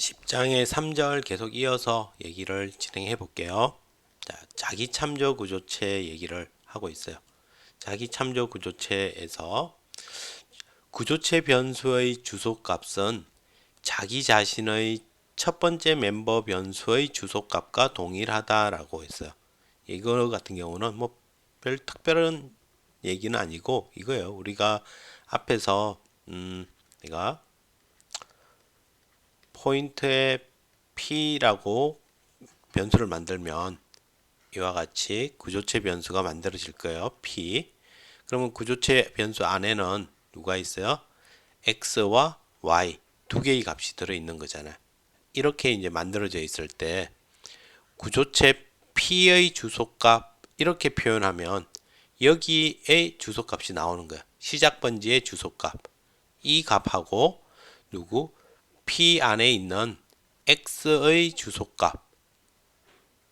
10장의 3절 계속 이어서 얘기를 진행해 볼게요. 자, 자기 참조 구조체 얘기를 하고 있어요. 자기 참조 구조체에서 구조체 변수의 주소값은 자기 자신의 첫 번째 멤버 변수의 주소값과 동일하다라고 했어요. 이거 같은 경우는 뭐 별 특별한 얘기는 아니고 이거예요. 우리가 앞에서 내가 포인트에 P라고 변수를 만들면 이와 같이 구조체 변수가 만들어질 거예요. P. 그러면 구조체 변수 안에는 누가 있어요? X와 Y 두 개의 값이 들어있는 거잖아요. 이렇게 이제 만들어져 있을 때 구조체 P의 주소값 이렇게 표현하면 여기에 주소값이 나오는 거야. 시작 번지의 주소값. 이 값하고 누구? P 안에 있는 X의 주소값,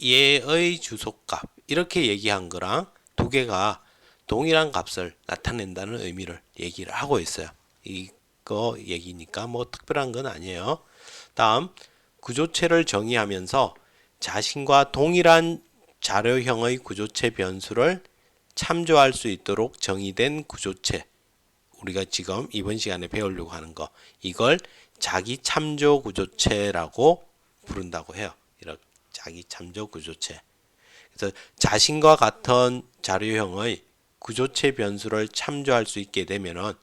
얘의 주소값 이렇게 얘기한 거랑 두 개가 동일한 값을 나타낸다는 의미를 얘기를 하고 있어요. 이거 얘기니까 뭐 특별한 건 아니에요. 다음 구조체를 정의하면서 자신과 동일한 자료형의 구조체 변수를 참조할 수 있도록 정의된 구조체, 우리가 지금 이번 시간에 배우려고 하는 거, 이걸 자기 참조 구조체라고 부른다고 해요. 이렇게 자기 참조 구조체. 그래서 자신과 같은 자료형의 구조체 변수를 참조할 수 있게 되면은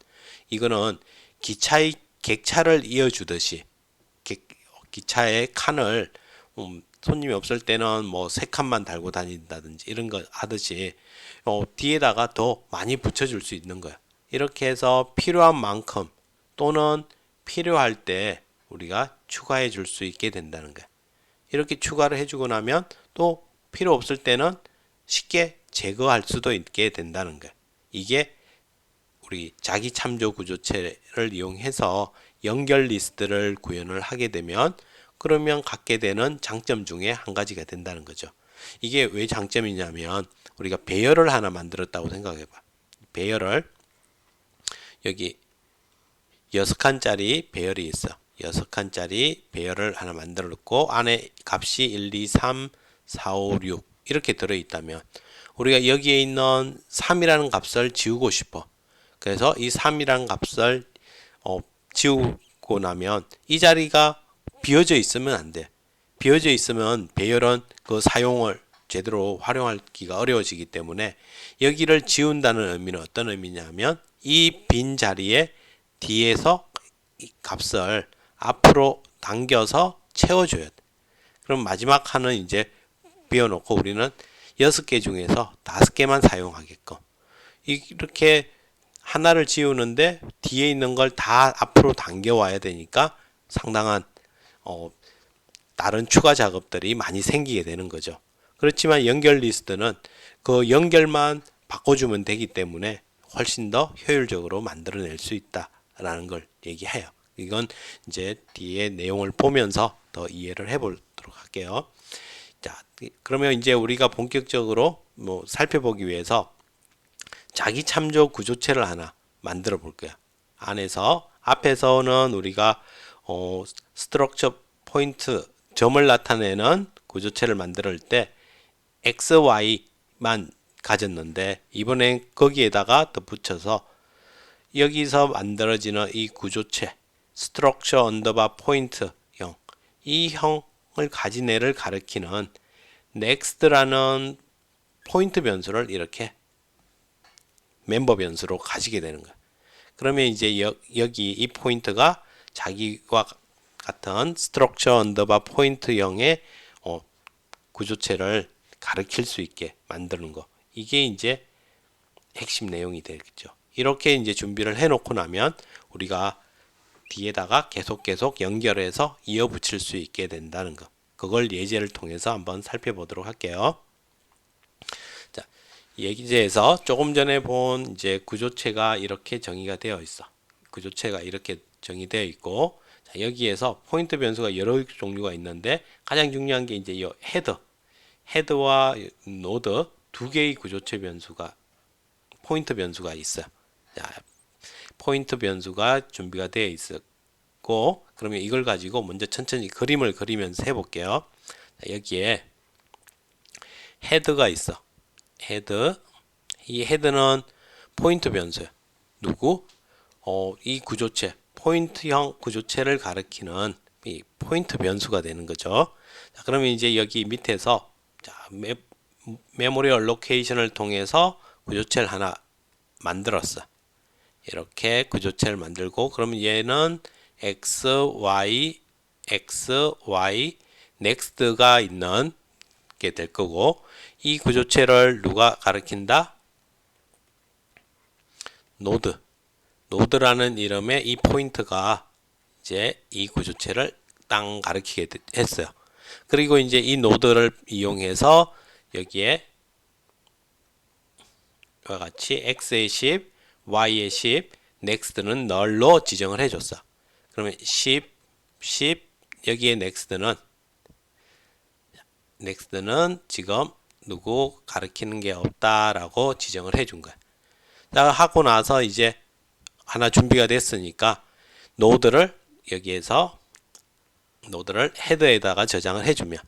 이거는 기차의 객차를 이어주듯이 기차의 칸을 손님이 없을 때는 뭐 세 칸만 달고 다닌다든지 이런 거 하듯이 뒤에다가 더 많이 붙여줄 수 있는 거야. 이렇게 해서 필요한 만큼 또는 필요할 때 우리가 추가해 줄 수 있게 된다는 거야. 이렇게 추가를 해주고 나면 또 필요 없을 때는 쉽게 제거할 수도 있게 된다는 거야. 이게 우리 자기 참조 구조체를 이용해서 연결 리스트를 구현을 하게 되면 그러면 갖게 되는 장점 중에 한 가지가 된다는 거죠. 이게 왜 장점이냐면 우리가 배열을 하나 만들었다고 생각해 봐. 배열을 여기 6칸짜리 배열이 있어. 6칸짜리 배열을 하나 만들어 놓고 안에 값이 1, 2, 3, 4, 5, 6 이렇게 들어있다면 우리가 여기에 있는 3이라는 값을 지우고 싶어. 그래서 이 3이라는 값을 지우고 나면 이 자리가 비어져 있으면 안 돼. 비어져 있으면 배열은 그 사용을 제대로 활용하기가 어려워지기 때문에 여기를 지운다는 의미는 어떤 의미냐면 이 빈 자리에 뒤에서 값을 앞으로 당겨서 채워줘야 돼. 그럼 마지막 칸은 이제 비워놓고 우리는 6개 중에서 5개만 사용하게끔. 이렇게 하나를 지우는데 뒤에 있는 걸 다 앞으로 당겨와야 되니까 상당한 다른 추가 작업들이 많이 생기게 되는 거죠. 그렇지만 연결 리스트는 그 연결만 바꿔주면 되기 때문에 훨씬 더 효율적으로 만들어낼 수 있다라는 걸 얘기해요. 이건 이제 뒤에 내용을 보면서 더 이해를 해보도록 할게요. 자, 그러면 이제 우리가 본격적으로 뭐 살펴보기 위해서 자기 참조 구조체를 하나 만들어 볼 거야. 안에서 앞에서는 우리가 스트럭처 포인트 점을 나타내는 구조체를 만들 때 x, y만 가졌는데 이번엔 거기에다가 더 붙여서 여기서 만들어지는 이 구조체 스트럭처 언더바 포인트 형, 이 형을 가진 애를 가리키는 next라는 포인트 변수를 이렇게 멤버 변수로 가지게 되는 거야. 그러면 이제 여기 이 포인트가 자기와 같은 스트럭처 언더바 포인트형의 구조체를 가리킬 수 있게 만드는 거. 이게 이제 핵심 내용이 되겠죠. 이렇게 이제 준비를 해놓고 나면 우리가 뒤에다가 계속 연결해서 이어붙일 수 있게 된다는 거. 그걸 예제를 통해서 한번 살펴보도록 할게요. 자, 예제에서 조금 전에 본 이제 구조체가 이렇게 정의가 되어 있어. 구조체가 이렇게 정의되어 있고, 자, 여기에서 포인트 변수가 여러 종류가 있는데 가장 중요한 게 이제 이 헤드와 노드 두 개의 구조체 변수가 포인트 변수가 있어요. 자, 포인트 변수가 준비가 되어 있고 있고, 그러면 이걸 가지고 먼저 천천히 그림을 그리면서 해볼게요. 자, 여기에 헤드가 있어. 헤드. 이 헤드는 포인트 변수야. 누구? 이 구조체, 포인트형 구조체를 가리키는 이 포인트 변수가 되는 거죠. 자, 그러면 이제 여기 밑에서 자, 메모리 얼로케이션을 통해서 구조체를 하나 만들었어. 이렇게 구조체를 만들고, 그러면 얘는 x, y, next가 있는 게 될 거고, 이 구조체를 누가 가리킨다? 노드라는 이름의 이 포인트가 이제 이 구조체를 땅 가리키게 했어요. 그리고 이제 이 노드를 이용해서 여기에 이와 같이 x의 10, y의 10, next는 널로 지정을 해줬어. 그러면 10, 여기에 next는 지금 누구 가리키는 게 없다라고 지정을 해준 거야. 자, 하고 나서 이제 하나 준비가 됐으니까 여기에서 노드를 헤드에다가 저장을 해주면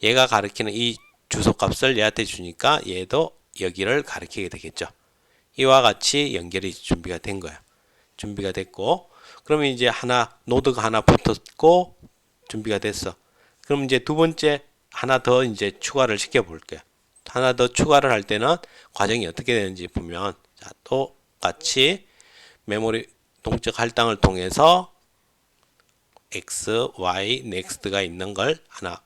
얘가 가리키는 이 주소값을 얘한테 주니까 얘도 여기를 가리키게 되겠죠. 이와 같이 연결이 준비가 된 거야. 준비가 됐고, 그러면 이제 노드가 하나 붙었고 준비가 됐어. 그럼 이제 두 번째 하나 더 이제 추가를 시켜 볼게요. 하나 더 추가를 할 때는 과정이 어떻게 되는지 보면, 자, 똑같이 메모리 동적 할당을 통해서 x, y, next가 있는 걸 하나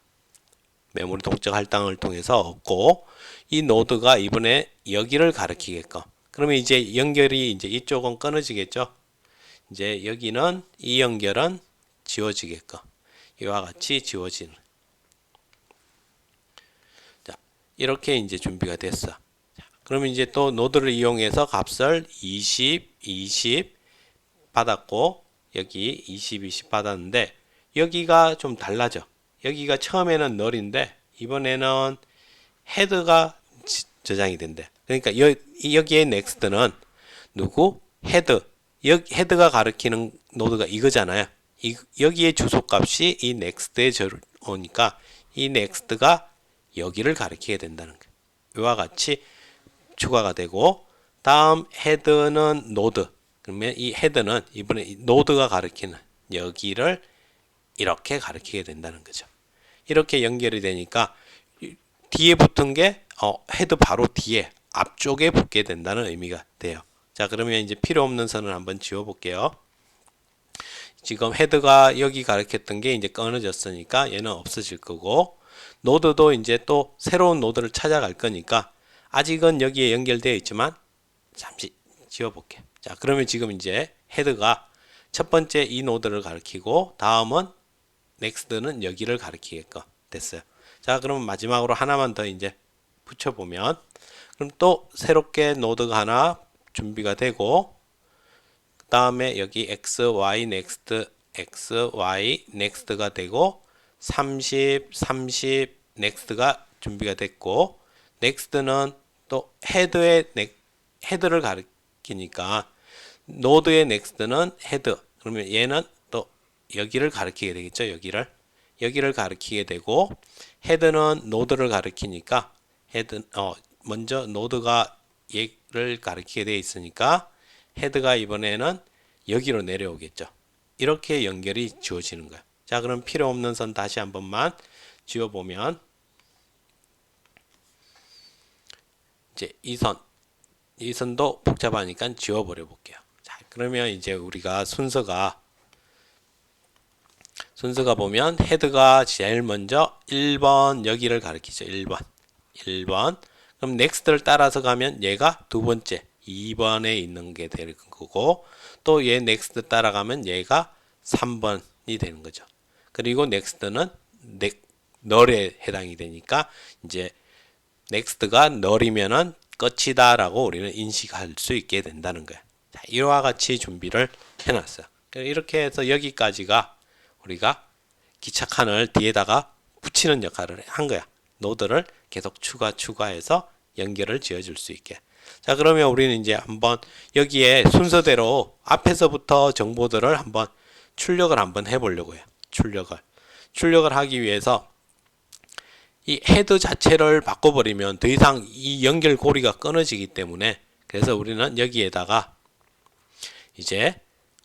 메모리 동적 할당을 통해서 얻고, 이 노드가 이번에 여기를 가리키게끔. 그러면 이제 연결이 이제 이쪽은 끊어지겠죠. 이제 여기는 이 연결은 지워지게끔. 이와 같이 지워지는. 자, 이렇게 이제 준비가 됐어. 자, 그러면 이제 또 노드를 이용해서 값을 20 받았고, 여기 20 받았는데, 여기가 좀 달라져. 여기가 처음에는 널인데 이번에는 헤드가 저장이 된대. 그러니까 여기에 next는 누구? 헤드가 가리키는 노드가 이거잖아요. 여기에 주소값이 이 next에 오니까 이 next가 여기를 가리키게 된다는 거예요. 이와 같이 추가가 되고, 다음 헤드는 노드. 그러면 이 헤드는 이번에 이 노드가 가리키는 여기를 이렇게 가리키게 된다는 거죠. 이렇게 연결이 되니까 뒤에 붙은 게 헤드 바로 뒤에 앞쪽에 붙게 된다는 의미가 돼요. 자, 그러면 이제 필요 없는 선을 한번 지워 볼게요. 지금 헤드가 여기 가리켰던 게 이제 끊어졌으니까 얘는 없어질 거고, 노드도 이제 또 새로운 노드를 찾아갈 거니까 아직은 여기에 연결되어 있지만 잠시 지워 볼게요. 자, 그러면 지금 이제 헤드가 첫 번째 이 노드를 가리키고, 다음은 넥스트는 여기를 가리키게끔 됐어요. 자, 그러면 마지막으로 하나만 더 이제 붙여보면, 그럼 또 새롭게 노드가 하나 준비가 되고, 그 다음에 여기 x, y, next가 되고, 30 next가 준비가 됐고, next는 또 헤드를 가리키니까 노드의 next는 헤드. 그러면 얘는 또 여기를 가리키게 되겠죠. 여기를 가리키게 되고, 헤드는 노드를 가리키니까 먼저 노드가 얘를 가리키게 되어 있으니까 헤드가 이번에는 여기로 내려오겠죠. 이렇게 연결이 지워지는 거예요. 자, 그럼 필요 없는 선 다시 한 번만 지워보면, 이제 이 선도 복잡하니까 지워버려 볼게요. 자, 그러면 이제 우리가 순서가 보면 헤드가 제일 먼저 1번 여기를 가리키죠. 1번. 그럼 넥스트를 따라서 가면 얘가 두 번째 2번에 있는 게 될 거고, 또 얘 넥스트 따라가면 얘가 3번이 되는 거죠. 그리고 넥스트는 널에 해당이 되니까 이제 넥스트가 널이면은 끝이다라고 우리는 인식할 수 있게 된다는 거예요. 자, 이와 같이 준비를 해놨어요. 이렇게 해서 여기까지가 우리가 기착칸을 뒤에다가 붙이는 역할을 한 거야. 노드를 계속 추가해서 연결을 지어줄 수 있게. 자, 그러면 우리는 이제 한번 여기에 순서대로 앞에서부터 정보들을 한번 출력을 한번 해보려고요. 출력을 하기 위해서 이 헤드 자체를 바꿔버리면 더 이상 이 연결고리가 끊어지기 때문에, 그래서 우리는 여기에다가 이제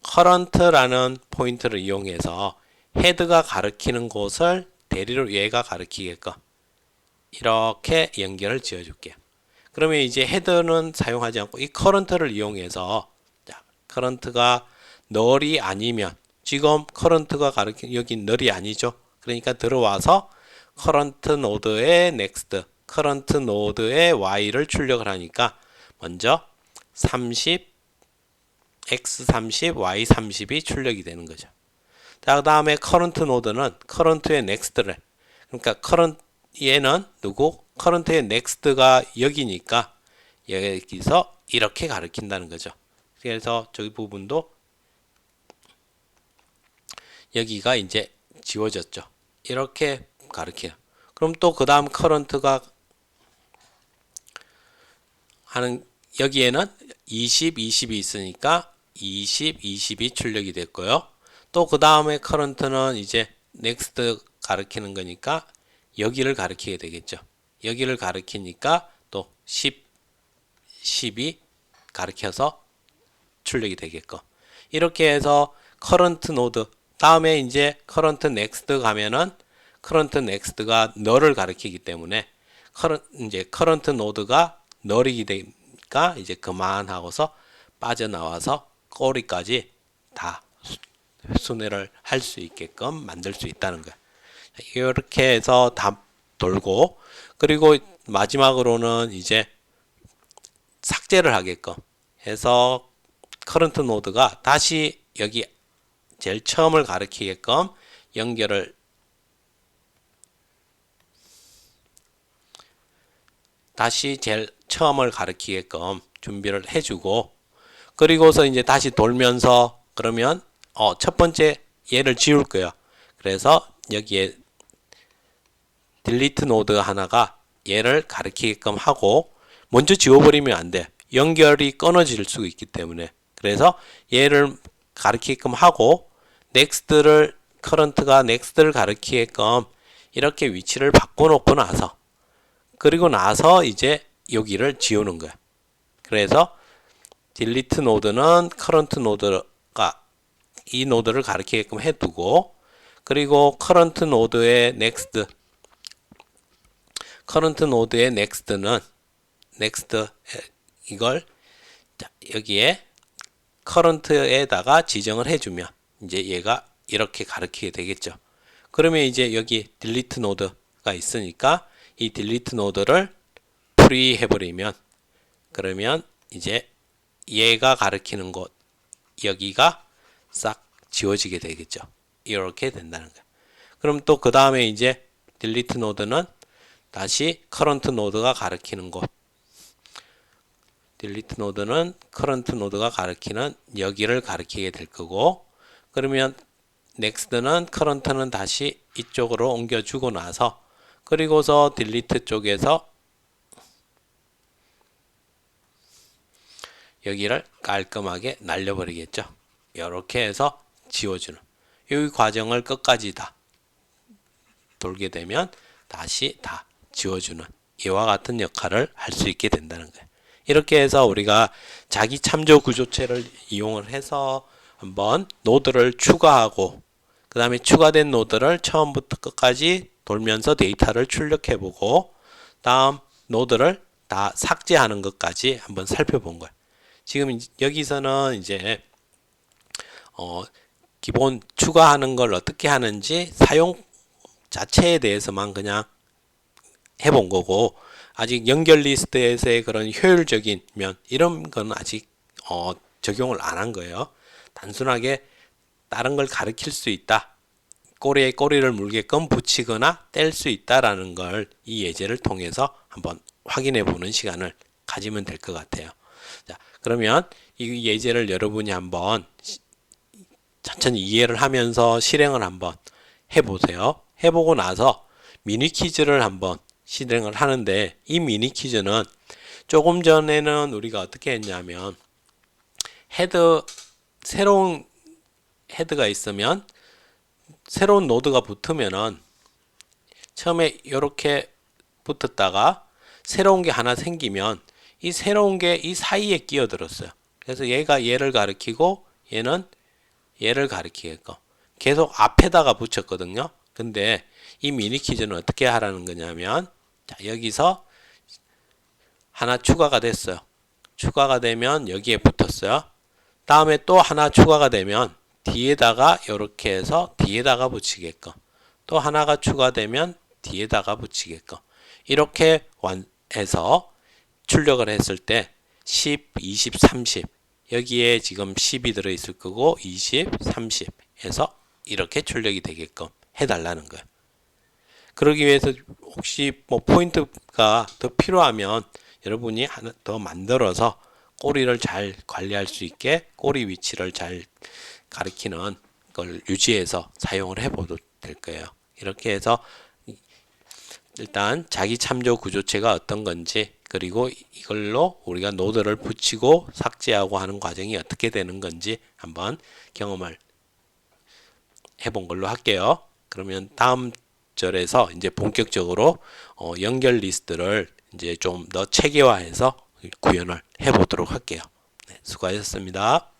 current라는 포인트를 이용해서 헤드가 가리키는 곳을 대리로 얘가 가리키게끔 이렇게 연결을 지어 줄게요. 그러면 이제 헤드는 사용하지 않고 이 current를 이용해서, 자, current가 널이 아니면, 지금 current가 가리키는 여기 널이 아니죠. 그러니까 들어와서 current 노드의 next, current 노드의 y를 출력을 하니까 먼저 30, x30, y30이 출력이 되는 거죠. 자, 그 다음에 current 노드는 current의 next를, 그러니까 current 얘는 누구? current의 next가 여기니까 여기서 이렇게 가리킨다는 거죠. 그래서 저기 부분도 여기가 이제 지워졌죠. 이렇게 가리켜요. 그럼 또 그 다음 current가 하는, 여기에는 20, 20이 있으니까 20, 20이 출력이 됐고요. 또 그 다음에 current는 이제 next 가리키는 거니까 여기를 가리키게 되겠죠. 여기를 가리키니까 또 10, 10이 가리켜서 출력이 되게끔. 이렇게 해서 current 노드, 다음에 이제 current next 가면은 current next가 널을 가리키기 때문에 이제 current 노드가 널이기 되니까 이제 그만하고서 빠져나와서 꼬리까지 다 순회를 할 수 있게끔 만들 수 있다는 거예요. 이렇게 해서 다 돌고, 그리고 마지막으로는 이제 삭제를 하게끔 해서 커런트 노드가 다시 여기 제일 처음을 가리키게끔 연결을 다시 제일 처음을 가리키게끔 준비를 해주고, 그리고서 이제 다시 돌면서 그러면 첫 번째 얘를 지울 거예요. 그래서 여기에 딜리트 노드 하나가 얘를 가리키게끔 하고, 먼저 지워버리면 안 돼. 연결이 끊어질 수 있기 때문에. 그래서 얘를 가리키게끔 하고, 넥스트를, 커런트가 넥스트를 가리키게끔 이렇게 위치를 바꿔놓고 나서, 그리고 나서 이제 여기를 지우는 거야. 그래서 딜리트 노드는 커런트 노드가 이 노드를 가리키게끔 해두고, 그리고 커런트 노드의 넥스트, 커런트 노드의 넥스트는 넥스트 이걸 여기에 커런트에다가 지정을 해주면 이제 얘가 이렇게 가리키게 되겠죠. 그러면 이제 여기 딜리트 노드가 있으니까 이 딜리트 노드를 프리 해버리면, 그러면 이제 얘가 가리키는 곳 여기가 싹 지워지게 되겠죠. 이렇게 된다는 거예요. 그럼 또 그 다음에 이제 딜리트 노드는 다시 커런트 노드가 가리키는 곳, 딜리트 노드는 커런트 노드가 가리키는 여기를 가리키게 될 거고, 그러면 넥스트는 커런트는 다시 이쪽으로 옮겨주고 나서, 그리고서 딜리트 쪽에서 여기를 깔끔하게 날려버리겠죠. 이렇게 해서 지워주는 이 과정을 끝까지 다 돌게 되면 다시 다 지워주는 이와 같은 역할을 할 수 있게 된다는 거예요. 이렇게 해서 우리가 자기 참조 구조체를 이용을 해서 한번 노드를 추가하고, 그 다음에 추가된 노드를 처음부터 끝까지 돌면서 데이터를 출력해보고, 다음 노드를 다 삭제하는 것까지 한번 살펴본 거예요. 지금 여기서는 이제 기본 추가하는 걸 어떻게 하는지 사용 자체에 대해서만 그냥 해본 거고, 아직 연결 리스트에서의 그런 효율적인 면 이런 건 아직 적용을 안 한 거예요. 단순하게 다른 걸 가리킬 수 있다, 꼬리에 꼬리를 물게끔 붙이거나 뗄 수 있다라는 걸 이 예제를 통해서 한번 확인해 보는 시간을 가지면 될 것 같아요. 자, 그러면 이 예제를 여러분이 한번 천천히 이해를 하면서 실행을 한번 해보세요. 해보고 나서 미니 퀴즈를 한번 실행을 하는데, 이 미니 퀴즈는 조금 전에는 우리가 어떻게 했냐면 새로운 헤드가 있으면 새로운 노드가 붙으면은 처음에 이렇게 붙었다가 새로운 게 하나 생기면 이 새로운 게 이 사이에 끼어들었어요. 그래서 얘가 얘를 가리키고 얘는 얘를 가리키게끔 계속 앞에다가 붙였거든요. 근데 이 미니 퀴즈는 어떻게 하라는 거냐면, 자, 여기서 하나 추가가 됐어요. 추가가 되면 여기에 붙었어요. 다음에 또 하나 추가가 되면 뒤에다가 이렇게 해서 뒤에다가 붙이게끔, 또 하나가 추가되면 뒤에다가 붙이게끔 이렇게 해서 출력을 했을 때 10, 20, 30 여기에 지금 10이 들어있을 거고 20, 30 해서 이렇게 출력이 되게끔 해달라는 거예요. 그러기 위해서 혹시 뭐 포인트가 더 필요하면 여러분이 하나 더 만들어서 꼬리를 잘 관리할 수 있게 꼬리 위치를 잘 가리키는 걸 유지해서 사용을 해봐도 될 거예요. 이렇게 해서 일단 자기 참조 구조체가 어떤 건지, 그리고 이걸로 우리가 노드를 붙이고 삭제하고 하는 과정이 어떻게 되는 건지 한번 경험을 해본 걸로 할게요. 그러면 다음 절에서 이제 본격적으로 연결 리스트를 이제 좀 더 체계화해서 구현을 해보도록 할게요. 네, 수고하셨습니다.